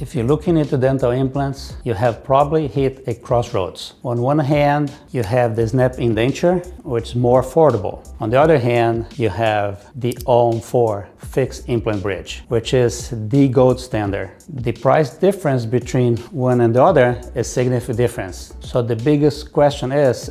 If you're looking into dental implants, you have probably hit a crossroads. On one hand, you have the Snap-In denture, which is more affordable. On the other hand, you have the All-On-4 fixed implant bridge, which is the gold standard. The price difference between one and the other is significant difference. So the biggest question is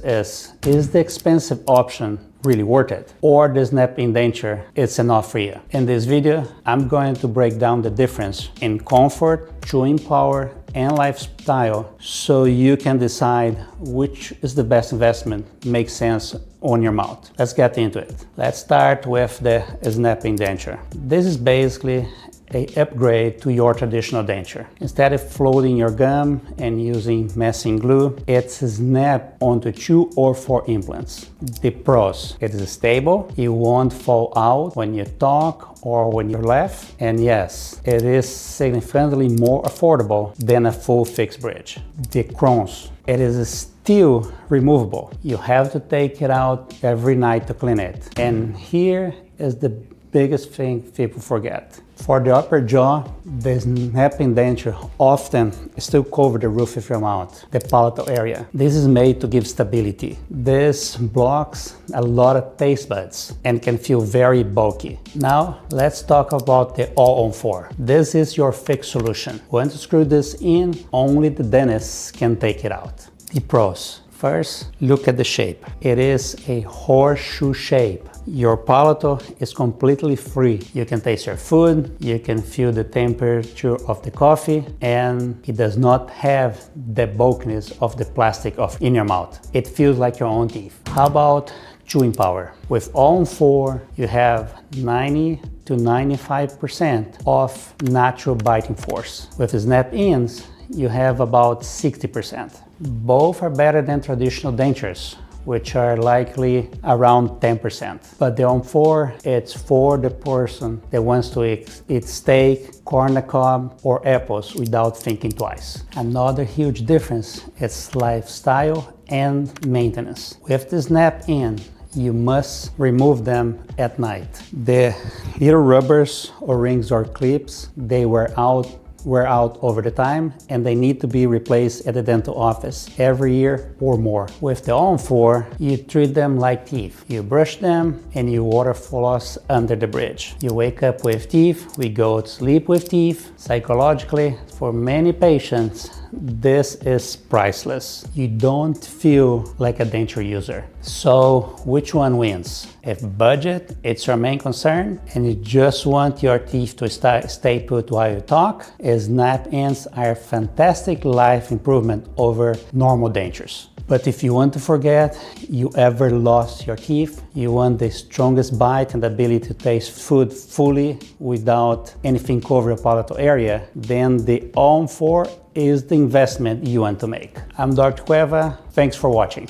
the expensive option really worth it? Or the Snap-In denture, it's enough for you? In this video, I'm going to break down the difference in comfort, chewing power, and lifestyle so you can decide which is the best investment, makes sense on your mouth. Let's get into it. Let's start with the Snap-In denture. This is basically an upgrade to your traditional denture. Instead of floating your gum and using messing glue, it's snap onto 2 or 4 implants. The pros: it is stable, it won't fall out when you talk or when you laugh, and yes, it is significantly more affordable than a full fixed bridge. The cons: it is still removable. You have to take it out every night to clean it. And here is the biggest thing people forget. For the upper jaw, the Snap-In denture often still covers the roof of your mouth, the palatal area. This is made to give stability. This blocks a lot of taste buds and can feel very bulky. Now, let's talk about the All-On-4. This is your fixed solution. Once you screw this in, only the dentist can take it out. The pros: first, look at the shape. It is a horseshoe shape. Your palatal is completely free. You can taste your food, you can feel the temperature of the coffee, and it does not have the bulkiness of the plastic in your mouth. It feels like your own teeth. How about chewing power? With All-On-4, you have 90 to 95% of natural biting force. With the Snap-Ins, you have about 60%. Both are better than traditional dentures, which are likely around 10%. But the All-On-4, it's for the person that wants to eat steak, corn on the cob, or apples without thinking twice. Another huge difference is lifestyle and maintenance. With the Snap-In, you must remove them at night. The little rubbers or rings or clips, they wear out over the time, and they need to be replaced at the dental office every year or more. With the All-On-4, you treat them like teeth. You brush them and you water floss under the bridge. You wake up with teeth, we go to sleep with teeth. Psychologically, for many patients, this is priceless. You don't feel like a denture user. So which one wins? If budget it's your main concern and you just want your teeth to stay put while you talk, Snap-Ins are a fantastic life improvement over normal dentures. But if you want to forget you ever lost your teeth, you want the strongest bite and the ability to taste food fully without anything covering your palatal area, then the All-On-4 is the investment you want to make. I'm Dr. Cueva. Thanks for watching.